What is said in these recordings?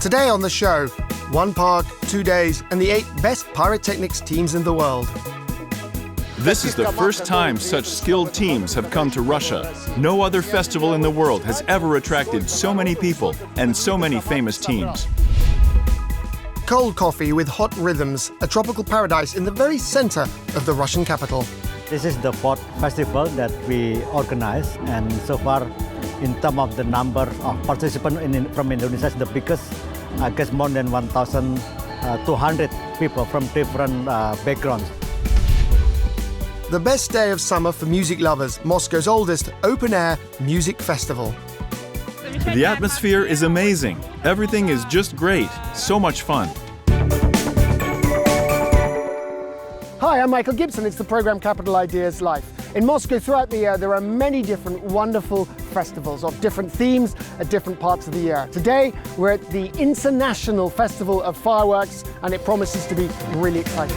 Today on the show, one park, 2 days, and the 8 best pyrotechnics teams in the world. This is the first time such skilled teams have come to Russia. No other festival in the world has ever attracted so many people and so many famous teams. Cold coffee with hot rhythms, a tropical paradise in the very center of the Russian capital. This is the 4th festival that we organize, and so far, in terms of the number of participants from Indonesia, is the biggest. I guess more than 1,200 people from different backgrounds. The best day of summer for music lovers, Moscow's oldest open-air music festival. The atmosphere is amazing. Everything is just great. So much fun. Hi, I'm Michael Gibson. It's the program Capital Ideas Life. In Moscow throughout the year, there are many different wonderful festivals of different themes at different parts of the year. Today, we're at the International Festival of Fireworks, and it promises to be really exciting.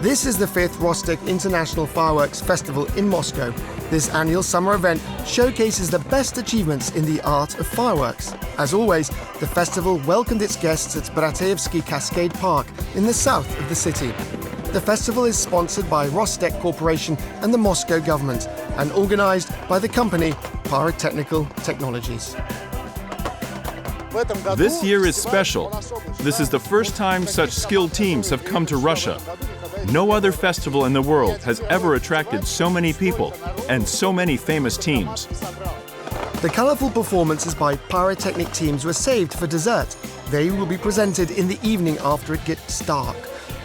This is the 5th Rostec International Fireworks Festival in Moscow. This annual summer event showcases the best achievements in the art of fireworks. As always, the festival welcomed its guests at Brateyevsky Cascade Park in the south of the city. The festival is sponsored by Rostec Corporation and the Moscow government and organized by the company Pyrotechnical Technologies. This year is special. This is the first time such skilled teams have come to Russia. No other festival in the world has ever attracted so many people and so many famous teams. The colorful performances by pyrotechnic teams were saved for dessert. They will be presented in the evening after it gets dark.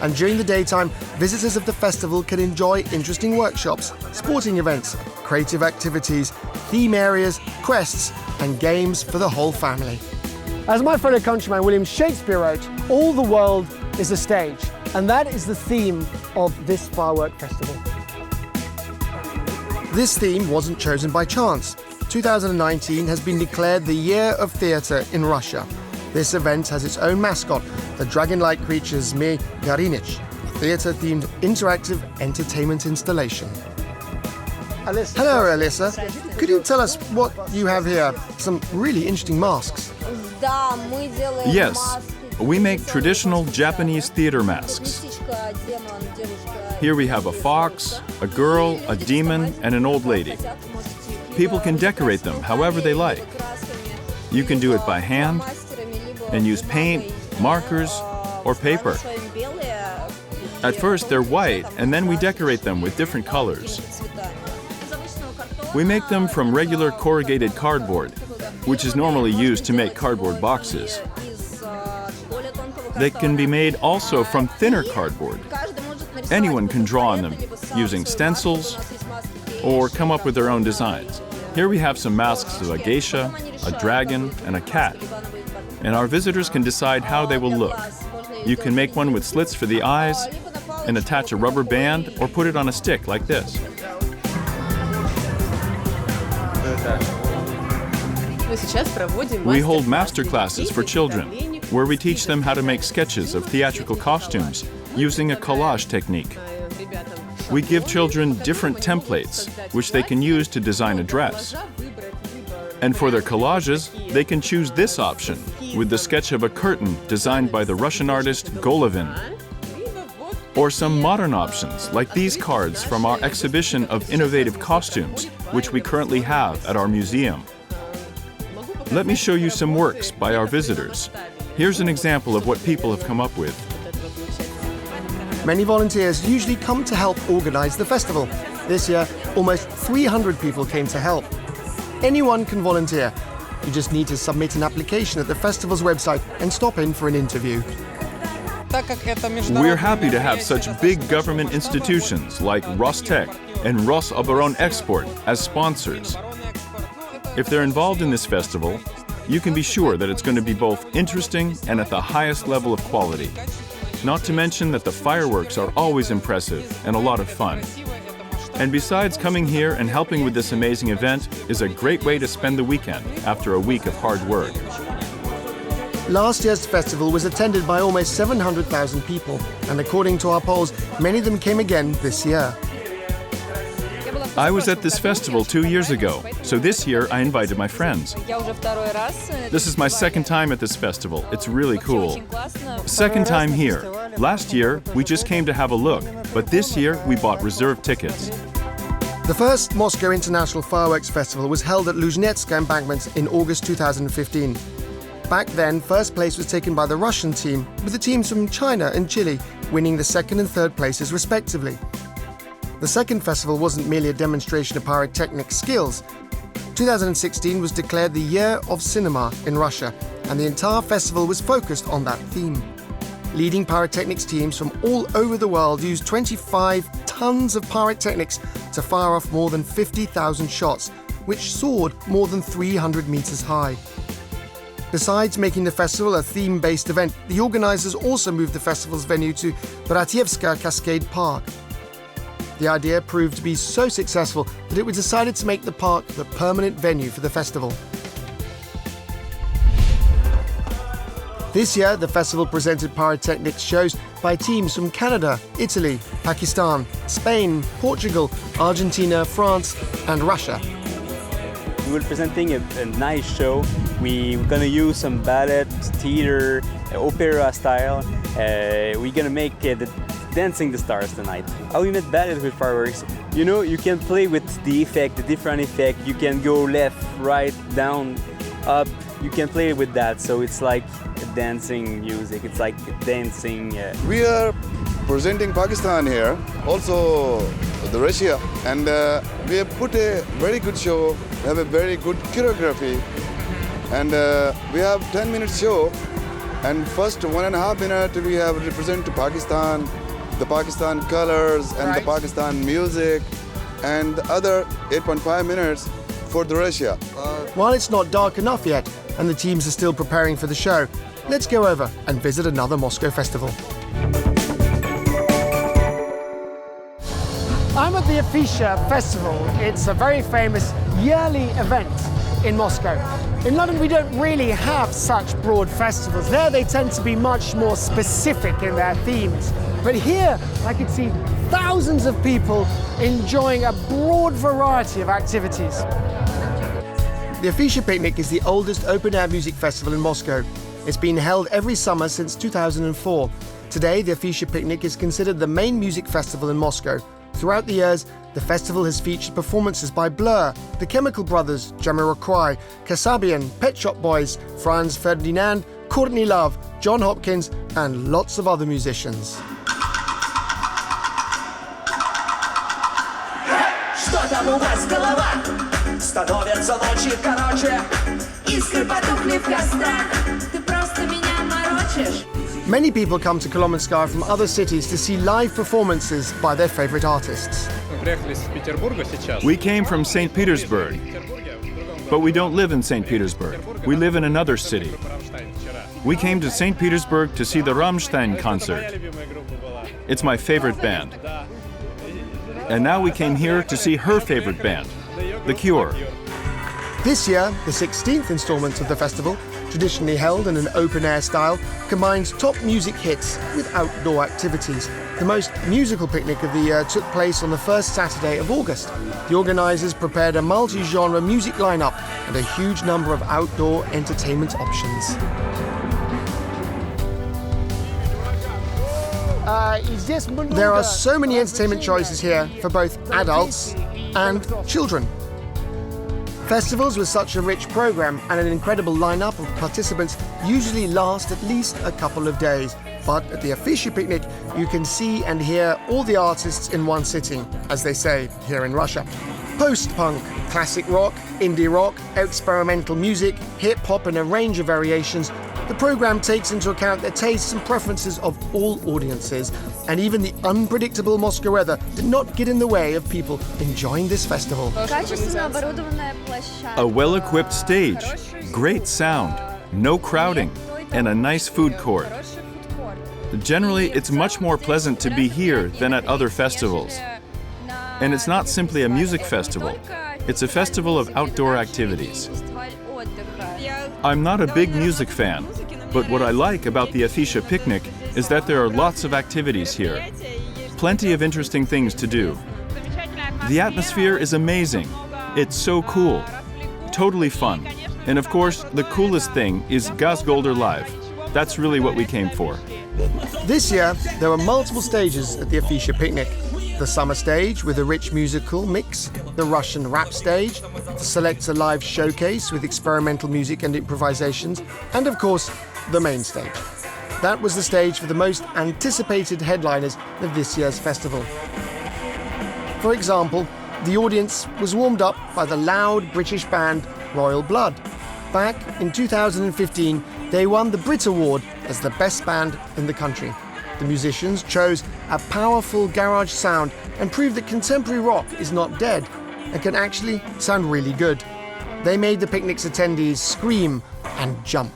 And during the daytime, visitors of the festival can enjoy interesting workshops, sporting events, creative activities, theme areas, quests, and games for the whole family. As my fellow countryman William Shakespeare wrote, all the world is a stage. And that is the theme of this firework festival. This theme wasn't chosen by chance. 2019 has been declared the Year of Theatre in Russia. This event has its own mascot, the dragon-like creature Zmei Gorinich, a theatre-themed interactive entertainment installation. Hello, Alyssa. Could you tell us what you have here? Some really interesting masks. Yes, we make traditional Japanese theater masks. Here we have a fox, a girl, a demon, and an old lady. People can decorate them however they like. You can do it by hand and use paint, markers, or paper. At first they're white, and then we decorate them with different colors. We make them from regular corrugated cardboard, which is normally used to make cardboard boxes. They can be made also from thinner cardboard. Anyone can draw on them using stencils or come up with their own designs. Here we have some masks of a geisha, a dragon, and a cat. And our visitors can decide how they will look. You can make one with slits for the eyes and attach a rubber band or put it on a stick like this. We hold master classes for children, where we teach them how to make sketches of theatrical costumes using a collage technique. We give children different templates, which they can use to design a dress. And for their collages, they can choose this option, with the sketch of a curtain designed by the Russian artist Golovin. Or some modern options, like these cards from our exhibition of innovative costumes, which we currently have at our museum. Let me show you some works by our visitors. Here's an example of what people have come up with. Many volunteers usually come to help organize the festival. This year, almost 300 people came to help. Anyone can volunteer. You just need to submit an application at the festival's website and stop in for an interview. We're happy to have such big government institutions like Rostec and Rosoboronexport as sponsors. If they're involved in this festival, you can be sure that it's going to be both interesting and at the highest level of quality. Not to mention that the fireworks are always impressive and a lot of fun. And besides, coming here and helping with this amazing event is a great way to spend the weekend after a week of hard work. Last year's festival was attended by almost 700,000 people, and according to our polls, many of them came again this year. I was at this festival 2 years ago, so this year I invited my friends. This is my second time at this festival. It's really cool. Second time here. Last year, we just came to have a look, but this year we bought reserved tickets. The first Moscow International Fireworks Festival was held at Luzhnetska Embankment in August 2015. Back then, first place was taken by the Russian team, with the teams from China and Chile winning the second and third places respectively. The second festival wasn't merely a demonstration of pyrotechnic skills. 2016 was declared the Year of Cinema in Russia, and the entire festival was focused on that theme. Leading pyrotechnics teams from all over the world used 25 tons of pyrotechnics to fire off more than 50,000 shots, which soared more than 300 meters high. Besides making the festival a theme-based event, the organizers also moved the festival's venue to Bratiyevska Cascade Park. The idea proved to be so successful that it was decided to make the park the permanent venue for the festival. This year, the festival presented pyrotechnics shows by teams from Canada, Italy, Pakistan, Spain, Portugal, Argentina, France, and Russia. We were presenting a nice show. We're gonna use some ballet, theater, opera style. We're gonna make the Dancing the Stars tonight. How we met ballet with fireworks? You know, you can play with the effect, the different effect. You can go left, right, down, up. You can play with that. So it's like dancing music. It's like dancing. We are presenting Pakistan here, also the Russia, and we have put a very good show. We have a very good choreography, and we have 10-minute show. And first 1.5 minutes we have represent Pakistan, the Pakistan colors and the Pakistan music, and the other 8.5 minutes for the Russia. While it's not dark enough yet, and the teams are still preparing for the show, let's go over and visit another Moscow festival. I'm at the Afisha Festival. It's a very famous yearly event in Moscow. In London, we don't really have such broad festivals. There, they tend to be much more specific in their themes. But here, I could see thousands of people enjoying a broad variety of activities. The Afisha Picnic is the oldest open-air music festival in Moscow. It's been held every summer since 2004. Today, the Afisha Picnic is considered the main music festival in Moscow. Throughout the years, the festival has featured performances by Blur, The Chemical Brothers, Jamiroquai, Kasabian, Pet Shop Boys, Franz Ferdinand, Courtney Love, John Hopkins, and lots of other musicians. Many people come to Kolomenskaya from other cities to see live performances by their favorite artists. We came from St. Petersburg, but we don't live in St. Petersburg. We live in another city. We came to St. Petersburg to see the Rammstein concert. It's my favorite band. And now we came here to see her favorite band, The Cure. This year, the 16th installment of the festival, traditionally held in an open-air style, combines top music hits with outdoor activities. The most musical picnic of the year took place on the first Saturday of August. The organisers prepared a multi-genre music lineup and a huge number of outdoor entertainment options. There are so many entertainment choices here for both adults and children. Festivals with such a rich program and an incredible lineup of participants usually last at least a couple of days. But at the Afisha Picnic, you can see and hear all the artists in one sitting, as they say here in Russia. Post-punk, classic rock, indie rock, experimental music, hip-hop and a range of variations. The program takes into account the tastes and preferences of all audiences, and even the unpredictable Moscow weather did not get in the way of people enjoying this festival. A well-equipped stage, great sound, no crowding, and a nice food court. Generally, it's much more pleasant to be here than at other festivals. And it's not simply a music festival, it's a festival of outdoor activities. I'm not a big music fan, but what I like about the Afisha Picnic is that there are lots of activities here. Plenty of interesting things to do. The atmosphere is amazing. It's so cool. Totally fun. And of course, the coolest thing is Gasgolder Live. That's really what we came for. This year, there were multiple stages at the Afisha picnic. The summer stage with a rich musical mix, the Russian rap stage, the Selector Live showcase with experimental music and improvisations, and of course, the main stage. That was the stage for the most anticipated headliners of this year's festival. For example, the audience was warmed up by the loud British band Royal Blood. Back in 2015, they won the Brit Award as the best band in the country. The musicians chose a powerful garage sound and proved that contemporary rock is not dead and can actually sound really good. They made the picnic's attendees scream and jump.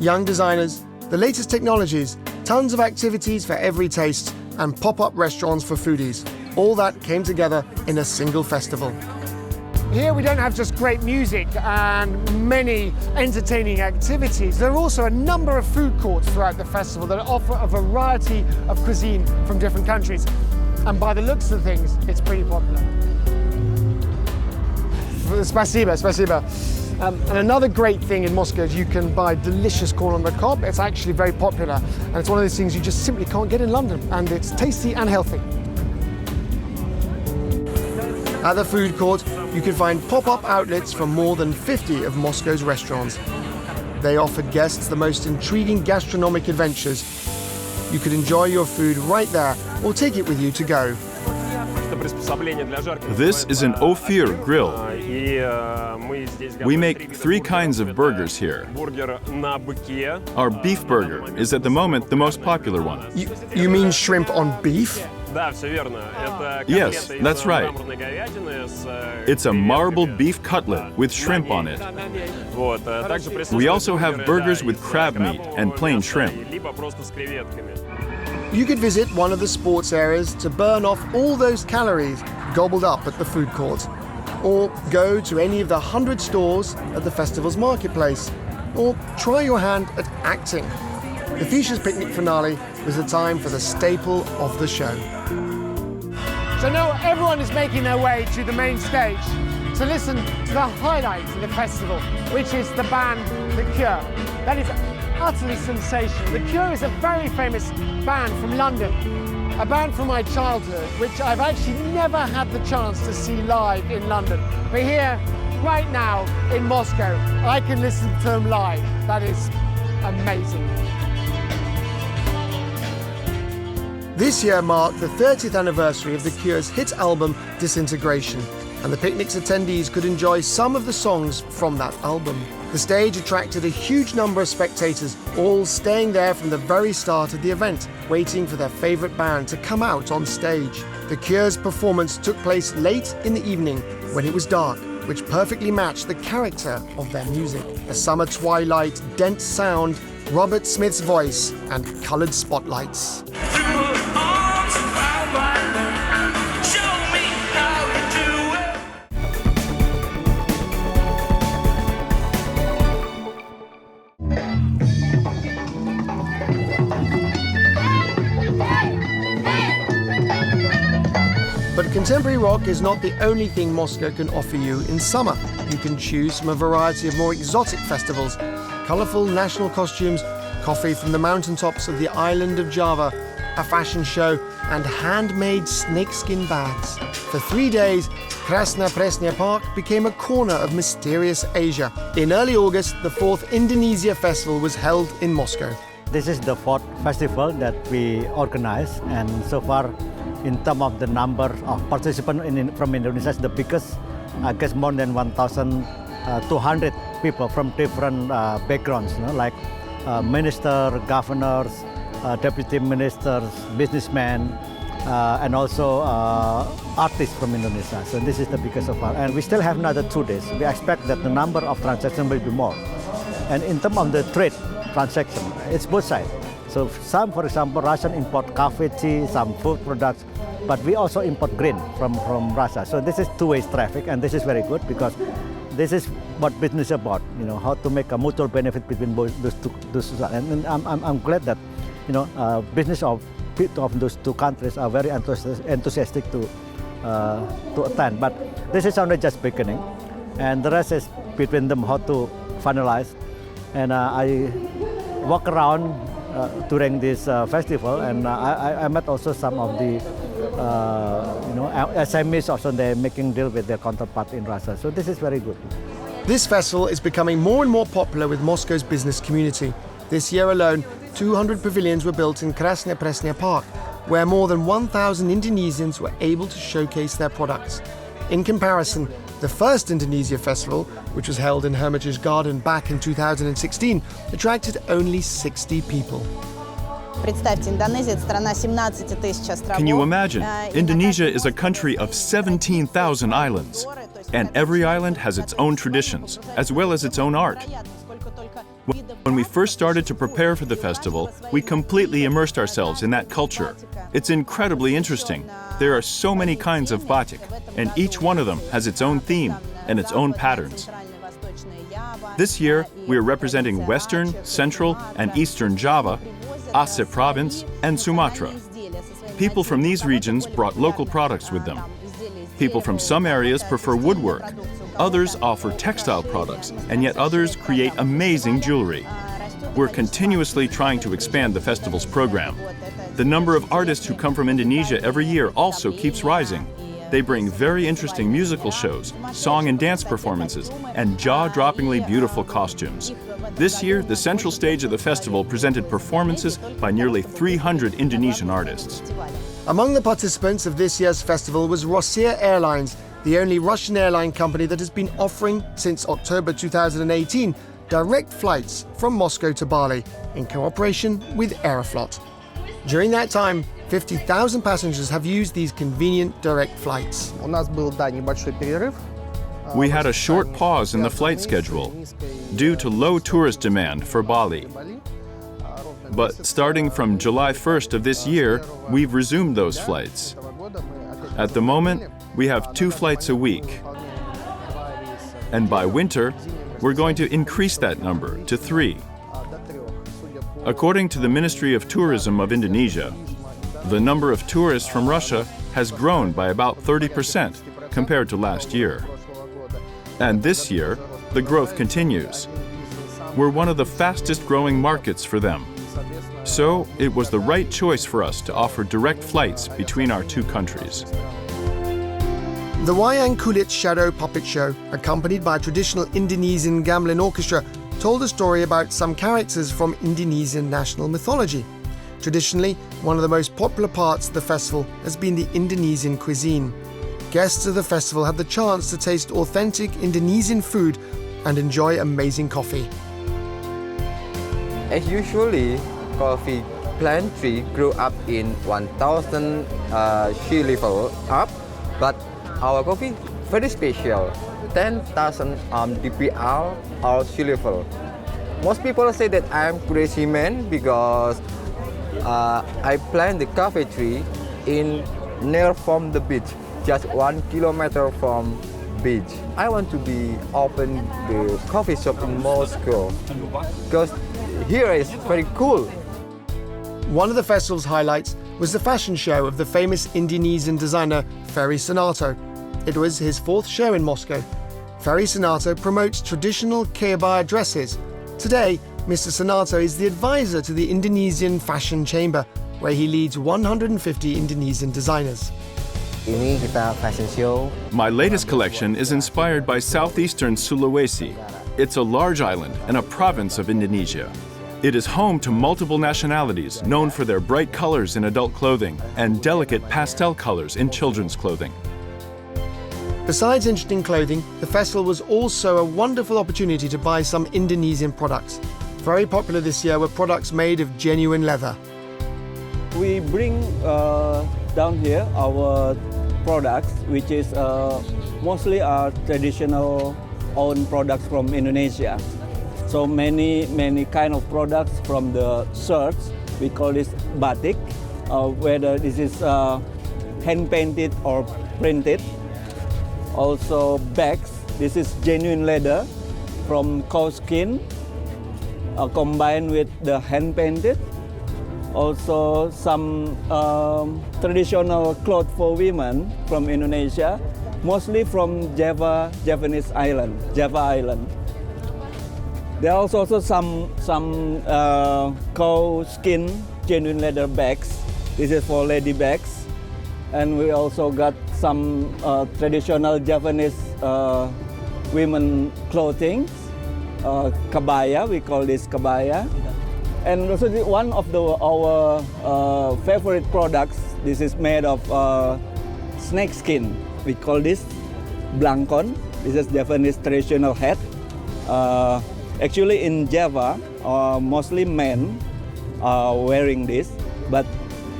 Young designers, the latest technologies, tons of activities for every taste, and pop-up restaurants for foodies. All that came together in a single festival. Here we don't have just great music and many entertaining activities. There are also a number of food courts throughout the festival that offer a variety of cuisine from different countries. And by the looks of things, it's pretty popular. Spasiba, spasiba. And another great thing in Moscow is you can buy delicious corn on the cob. It's actually very popular, and it's one of those things you just simply can't get in London, and it's tasty and healthy. At the food court, you can find pop-up outlets from more than 50 of Moscow's restaurants. They offered guests the most intriguing gastronomic adventures. You could enjoy your food right there or take it with you to go. This is an Ophir grill. We make 3 kinds of burgers here. Our beef burger is at the moment the most popular one. You mean shrimp on beef? Yes, that's right. It's a marbled beef cutlet with shrimp on it. We also have burgers with crab meat and plain shrimp. You could visit one of the sports areas to burn off all those calories gobbled up at the food court. Or go to any of the 100 stores at the festival's marketplace. Or try your hand at acting. The Afisha's picnic finale was the time for the staple of the show. So now everyone is making their way to the main stage to listen to the highlight of the festival, which is the band The Cure. That is utterly sensational. The Cure is a very famous band from London, a band from my childhood, which I've actually never had the chance to see live in London. But here, right now, in Moscow, I can listen to them live. That is amazing. This year marked the 30th anniversary of The Cure's hit album Disintegration, and the picnic's attendees could enjoy some of the songs from that album. The stage attracted a huge number of spectators, all staying there from the very start of the event, waiting for their favourite band to come out on stage. The Cure's performance took place late in the evening when it was dark, which perfectly matched the character of their music. A summer twilight, dense sound, Robert Smith's voice, and coloured spotlights. But contemporary rock is not the only thing Moscow can offer you in summer. You can choose from a variety of more exotic festivals, colourful national costumes, coffee from the mountaintops of the island of Java, a fashion show, and handmade snakeskin bags. For 3 days, Krasna Presnya Park became a corner of mysterious Asia. In early August, the 4th Indonesia Festival was held in Moscow. This is the 4th festival that we organize, and so far, in terms of the number of participants from Indonesia, it's the biggest. I guess more than 1,200 people from different backgrounds, like minister, governors, deputy ministers, businessmen, and also artists from Indonesia. So this is the biggest so far. And we still have another 2 days. We expect that the number of transactions will be more. And in terms of the trade transaction, it's both sides. So some, for example, Russian import coffee, tea, some food products, but we also import grain from Russia. So this is two-way traffic, and this is very good because this is what business is about. How to make a mutual benefit between both those two. And I'm glad that business of those two countries are very enthusiastic to attend. But this is only just beginning, and the rest is between them how to finalize. And I walk around during this festival, and I met also some of the SMEs also. They're making deal with their counterpart in Russia. So this is very good. This festival is becoming more and more popular with Moscow's business community. This year alone, 200 pavilions were built in Krasnaya Presnaya Park, where more than 1,000 Indonesians were able to showcase their products. In comparison, the first Indonesia Festival, which was held in Hermitage Garden back in 2016, attracted only 60 people. Can you imagine? Indonesia is a country of 17,000 islands, and every island has its own traditions, as well as its own art. When we first started to prepare for the festival, we completely immersed ourselves in that culture. It's incredibly interesting. There are so many kinds of batik, and each one of them has its own theme and its own patterns. This year, we are representing Western, Central, and Eastern Java, Aceh Province, and Sumatra. People from these regions brought local products with them. People from some areas prefer woodwork. Others offer textile products, and yet others create amazing jewelry. We're continuously trying to expand the festival's program. The number of artists who come from Indonesia every year also keeps rising. They bring very interesting musical shows, song and dance performances, and jaw-droppingly beautiful costumes. This year, the central stage of the festival presented performances by nearly 300 Indonesian artists. Among the participants of this year's festival was Rossiya Airlines, the only Russian airline company that has been offering, since October 2018, direct flights from Moscow to Bali in cooperation with Aeroflot. During that time, 50,000 passengers have used these convenient direct flights. We had a short pause in the flight schedule due to low tourist demand for Bali. But starting from July 1st of this year, we've resumed those flights. At the moment, we have 2 flights a week. And by winter, we're going to increase that number to 3. According to the Ministry of Tourism of Indonesia, the number of tourists from Russia has grown by about 30% compared to last year. And this year, the growth continues. We're one of the fastest growing markets for them. So it was the right choice for us to offer direct flights between our two countries. The Wayang Kulit Shadow Puppet Show, accompanied by a traditional Indonesian gamelan orchestra, told a story about some characters from Indonesian national mythology. Traditionally, one of the most popular parts of the festival has been the Indonesian cuisine. Guests of the festival had the chance to taste authentic Indonesian food and enjoy amazing coffee. As usually, coffee plant tree grew up in 1,000 sea level up, but our coffee very special, 10,000 dpl or sea level. Most people say that I'm crazy man because I plant the coffee tree in near from the beach, just 1 kilometer from beach. I want to be open the coffee shop in Moscow because here is very cool. One of the festival's highlights was the fashion show of the famous Indonesian designer Ferry Sonato. It was his 4th show in Moscow. Ferry Sonato promotes traditional kebaya dresses. Today, Mr. Sonato is the advisor to the Indonesian Fashion Chamber, where he leads 150 Indonesian designers. Ini kita fashion show. My latest collection is inspired by southeastern Sulawesi. It's a large island and a province of Indonesia. It is home to multiple nationalities known for their bright colors in adult clothing and delicate pastel colors in children's clothing. Besides interesting clothing, the festival was also a wonderful opportunity to buy some Indonesian products. Very popular this year were products made of genuine leather. We bring down here our products, which is mostly our traditional own products from Indonesia. So many kind of products from the shirts. We call this batik, whether this is hand painted or printed. Also bags. This is genuine leather from cow skin combined with the hand painted. Also some traditional clothes for women from Indonesia, mostly from Javanese island, Java Island. There are also some cow skin genuine leather bags. This is for lady bags. And we also got some traditional Javanese women clothing, kabaya, we call this kabaya. And also one of our favorite products, this is made of snake skin. We call this blankon. This is Javanese traditional hat. Actually in Java, mostly men are wearing this, but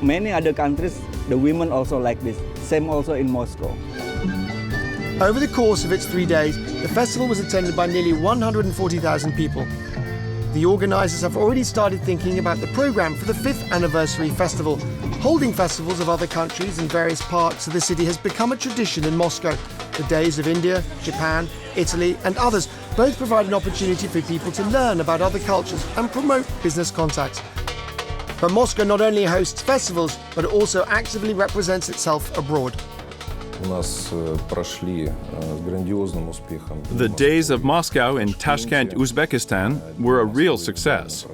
many other countries, the women also like this. Same also in Moscow. Over the course of its 3 days, the festival was attended by nearly 140,000 people. The organisers have already started thinking about the programme for the 5th anniversary festival. Holding festivals of other countries in various parts of the city has become a tradition in Moscow. The days of India, Japan, Italy and others both provide an opportunity for people to learn about other cultures and promote business contacts. But Moscow not only hosts festivals, but also actively represents itself abroad. The Days of Moscow in Tashkent, Uzbekistan were a real success.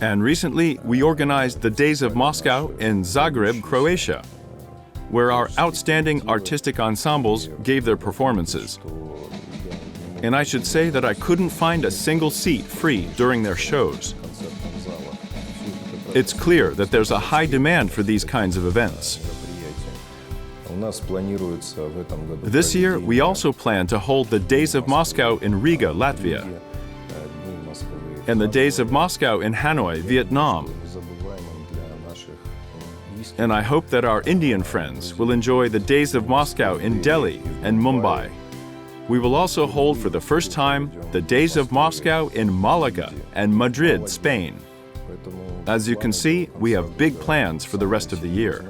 And recently, we organized the Days of Moscow in Zagreb, Croatia, where our outstanding artistic ensembles gave their performances. And I should say that I couldn't find a single seat free during their shows. It's clear that there's a high demand for these kinds of events. This year, we also plan to hold the Days of Moscow in Riga, Latvia, and the Days of Moscow in Hanoi, Vietnam. And I hope that our Indian friends will enjoy the Days of Moscow in Delhi and Mumbai. We will also hold for the first time the Days of Moscow in Malaga and Madrid, Spain. As you can see, we have big plans for the rest of the year.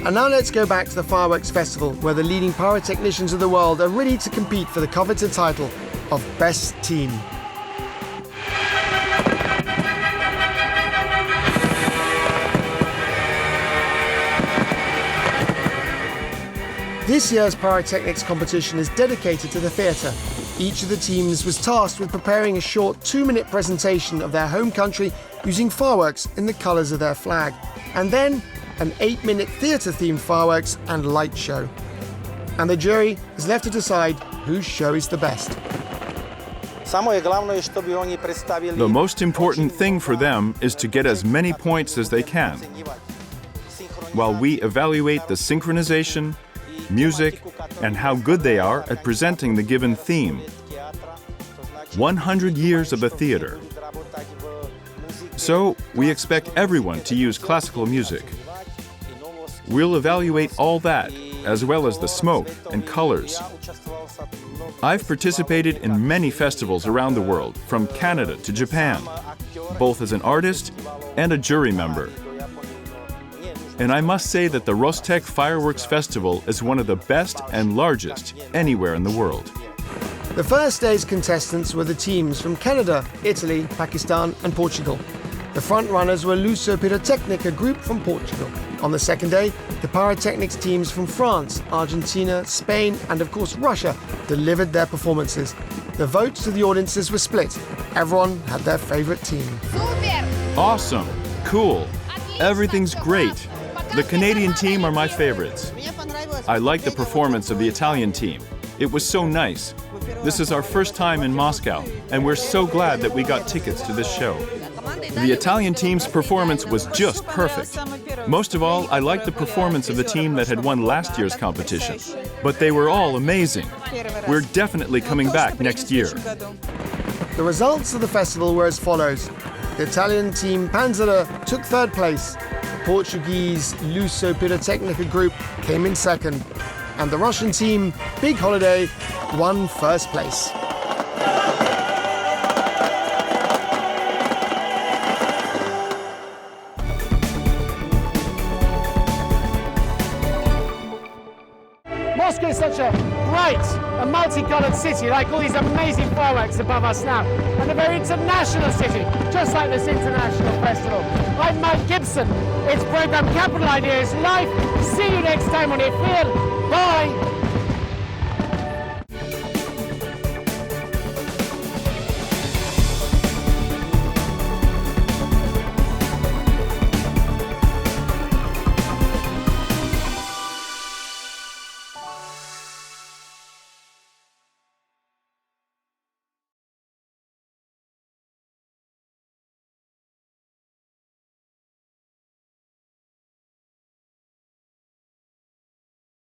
And now let's go back to the Fireworks Festival, where the leading pyrotechnicians of the world are ready to compete for the coveted title of Best Team. This year's pyrotechnics competition is dedicated to the theatre. Each of the teams was tasked with preparing a short 2-minute presentation of their home country using fireworks in the colours of their flag. And then an 8-minute theatre-themed fireworks and light show. And the jury is left to decide whose show is the best. The most important thing for them is to get as many points as they can, while we evaluate the synchronization, music, and how good they are at presenting the given theme. 100 years of the theatre. So, we expect everyone to use classical music. We'll evaluate all that, as well as the smoke and colors. I've participated in many festivals around the world, from Canada to Japan, both as an artist and a jury member. And I must say that the Rostec Fireworks Festival is one of the best and largest anywhere in the world. The first day's contestants were the teams from Canada, Italy, Pakistan and Portugal. The front runners were Luso Pyrotechnica group from Portugal. On the second day, the pyrotechnics teams from France, Argentina, Spain and of course Russia delivered their performances. The votes to the audiences were split. Everyone had their favorite team. Awesome! Cool! Everything's great! The Canadian team are my favorites. I like the performance of the Italian team. It was so nice. This is our first time in Moscow, and we're so glad that we got tickets to this show. The Italian team's performance was just perfect. Most of all, I liked the performance of the team that had won last year's competition. But they were all amazing. We're definitely coming back next year. The results of the festival were as follows. The Italian team Panzera took third place. The Portuguese Luso Pyrotechnica group came in second. And the Russian team, Big Holiday, won first place. Moscow is such a bright and multicolored city, like all these amazing fireworks above us now, and a very international city, just like this international festival. I'm Mike Gibson. It's programme Capital Ideas Live. See you next time on EFIR. Bye.